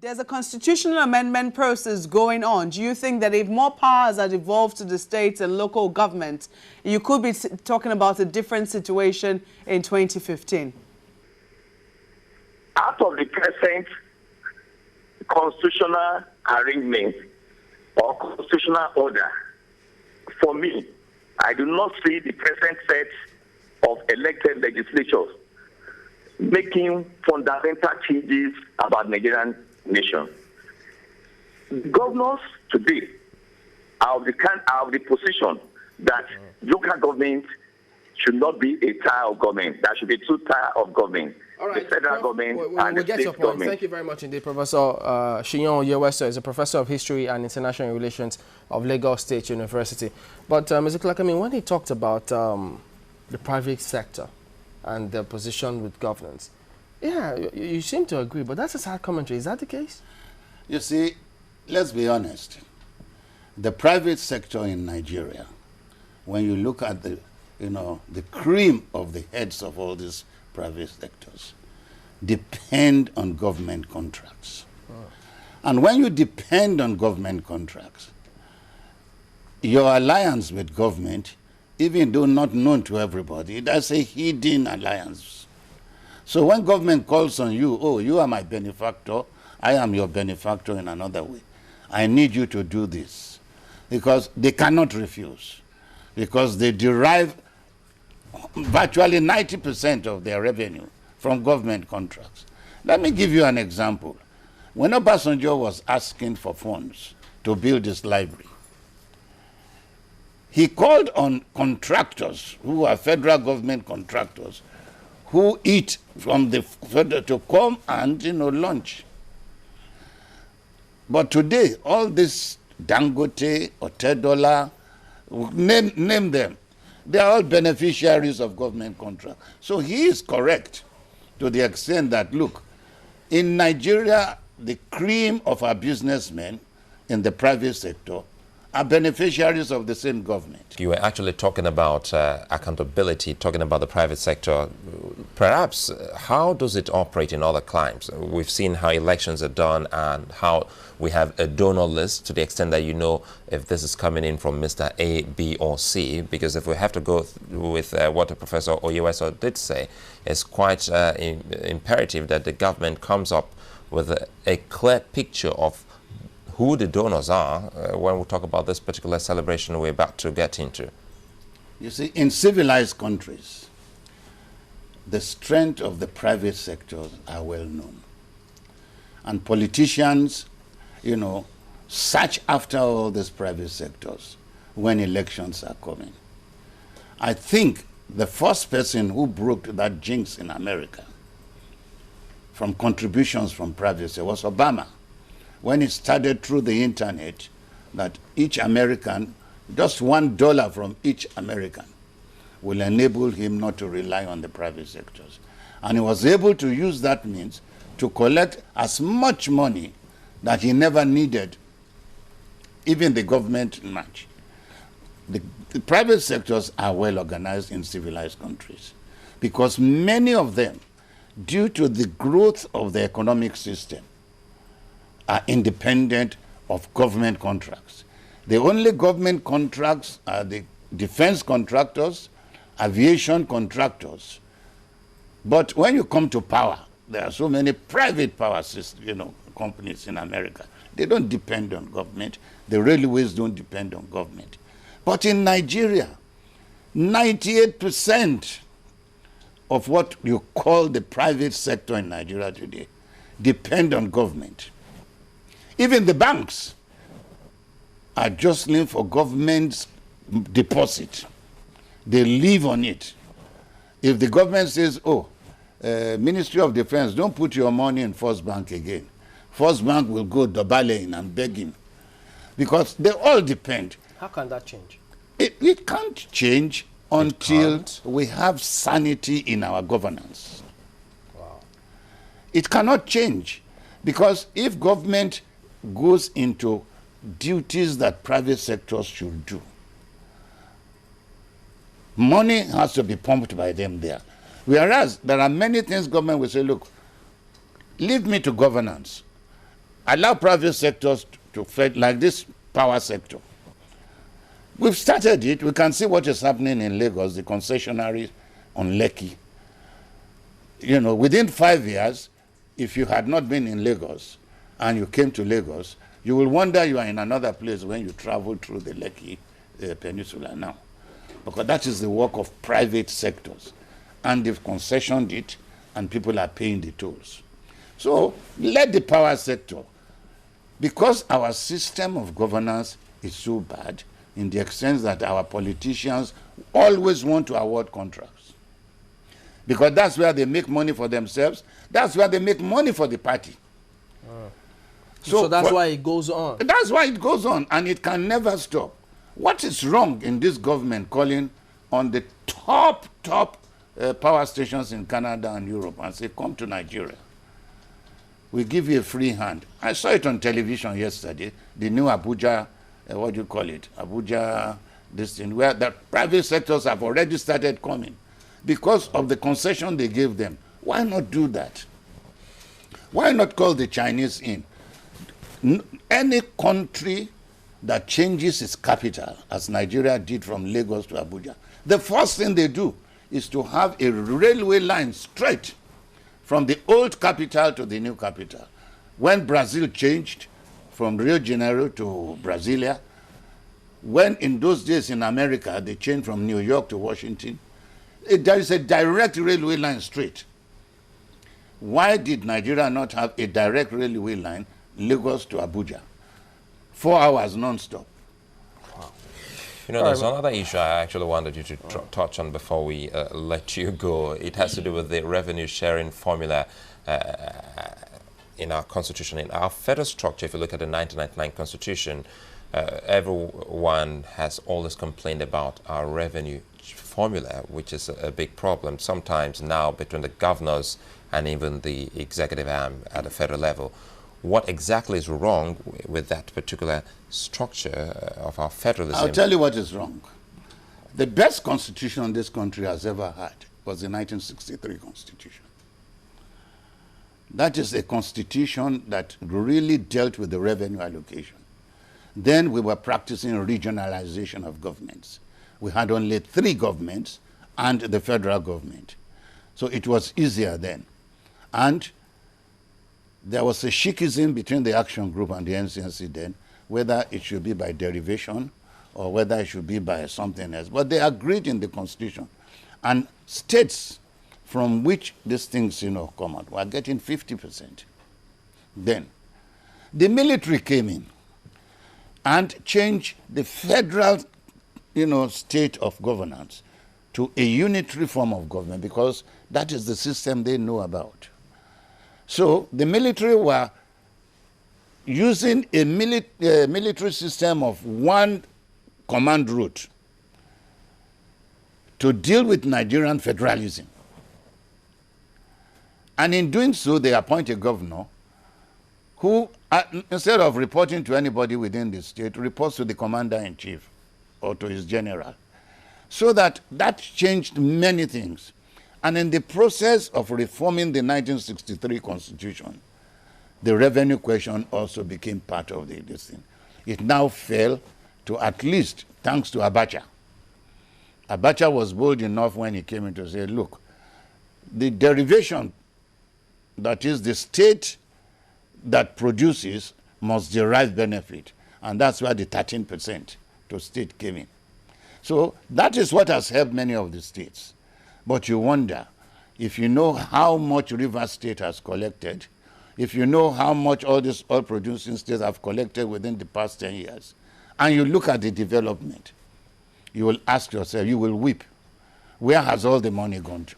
There's a constitutional amendment process going on. Do you think that if more powers are devolved to the states and local governments, you could be talking about a different situation in 2015? Out of the present constitutional arrangement or constitutional order, for me, I do not see the present set of elected legislatures making fundamental changes about Nigerian nation. Governors today are of the position that local government should not be a tier of government. There should be two tiers of government. All right, the federal government and we'll the get state your point. government. Thank you very much indeed, Professor Shiyon Oyeweso is a professor of history and international relations of Lagos State University. But Mr. Clarke, I mean, when he talked about the private sector and their position with governance, yeah, you seem to agree, but that's a sad commentary. Is that the case? You see, let's be honest. The private sector in Nigeria, when you look at the cream of the heads of all these private sectors, depend on government contracts. Oh. And when you depend on government contracts, your alliance with government, even though not known to everybody, that's a hidden alliance. So when government calls on you, oh, you are my benefactor, I am your benefactor in another way. I need you to do this. Because they cannot refuse. Because they derive virtually 90% of their revenue from government contracts. Let me give you an example. When Obasanjo was asking for funds to build this library, he called on contractors who are federal government contractors who eat from the federal to come and launch. But today, all this Dangote, Otedola, name them, they are all beneficiaries of government contract. So he is correct to the extent that, look, in Nigeria, the cream of our businessmen in the private sector are beneficiaries of the same government. You were actually talking about accountability, talking about the private sector. Perhaps, how does it operate in other climes? We've seen how elections are done and how we have a donor list to the extent that you know if this is coming in from Mr. A, B, or C, because if we have to go with what Professor Oyeweso did say, it's quite imperative that the government comes up with a clear picture of who the donors are when we talk about this particular celebration we're about to get into. You see, in civilized countries, the strength of the private sectors are well known. And politicians, search after all these private sectors when elections are coming. I think the first person who broke that jinx in America from contributions from private sector was Obama, when it started through the internet that each American, just $1 from each American will enable him not to rely on the private sectors. And he was able to use that means to collect as much money that he never needed, even the government match. The private sectors are well organized in civilized countries because many of them, due to the growth of the economic system, are independent of government contracts. The only government contracts are the defense contractors, aviation contractors. But when you come to power, there are so many private power system, companies in America. They don't depend on government. The railways don't depend on government. But in Nigeria, 98% of what you call the private sector in Nigeria today depend on government. Even the banks are jostling for government's deposit. They live on it. If the government says, Ministry of Defense, don't put your money in First Bank again, First Bank will go doubling and begging. Because they all depend. How can that change? It can't change until we have sanity in our governance. Wow. It cannot change. Because if government goes into duties that private sectors should do, money has to be pumped by them there. Whereas there are many things government will say, look, leave me to governance. allow private sectors to fed like this power sector. We've started it. We can see what is happening in Lagos, the concessionary on Lekki. You know, within 5 years, if you had not been in Lagos and you came to Lagos, you will wonder you are in another place when you travel through the Lekki Peninsula now. Because that is the work of private sectors. And they've concessioned it, and people are paying the tolls. So let the power sector, because our system of governance is so bad, in the extent that our politicians always want to award contracts. Because that's where they make money for themselves, that's where they make money for the party. So that's why it goes on. That's why it goes on, and it can never stop. What is wrong in this government calling on the top power stations in Canada and Europe and say, come to Nigeria. We give you a free hand. I saw it on television yesterday, the new Abuja, what do you call it? Abuja, this thing, where the private sectors have already started coming because of the concession they gave them. Why not do that? Why not call the Chinese in? Any country that changes its capital, as Nigeria did from Lagos to Abuja, the first thing they do is to have a railway line straight from the old capital to the new capital. When Brazil changed from Rio de Janeiro to Brasilia, when in those days in America they changed from New York to Washington, there is a direct railway line straight. Why did Nigeria not have a direct railway line, Lagos to Abuja? 4 hours non-stop. You know, there's another issue I actually wanted you to touch on before we let you go. It has to do with the revenue sharing formula in our constitution. In our federal structure, if you look at the 1999 constitution, everyone has always complained about our revenue formula, which is a big problem sometimes now between the governors and even the executive arm at the federal level. What exactly is wrong with that particular structure of our federalism? I'll tell you what is wrong. The best constitution this country has ever had was the 1963 constitution. That is a constitution that really dealt with the revenue allocation. Then we were practicing regionalization of governments. We had only 3 governments and the federal government. So it was easier then. And there was a schism between the Action Group and the NCNC then, whether it should be by derivation or whether it should be by something else. But they agreed in the Constitution. And states from which these things, come out were getting 50%. Then the military came in and changed the federal, state of governance to a unitary form of government because that is the system they know about. So the military were using a military system of one command route to deal with Nigerian federalism. And in doing so, they appoint a governor who, instead of reporting to anybody within the state, reports to the commander-in-chief or to his general. So that changed many things. And in the process of reforming the 1963 Constitution, the revenue question also became part of this thing. It now fell to at least, thanks to Abacha. Abacha was bold enough when he came in to say, look, the derivation, that is the state that produces, must derive benefit. And that's where the 13% to state came in. So that is what has helped many of the states. But you wonder, if you know how much Rivers State has collected, if you know how much all these oil-producing states have collected within the past 10 years, and you look at the development, you will ask yourself, you will weep, where has all the money gone to?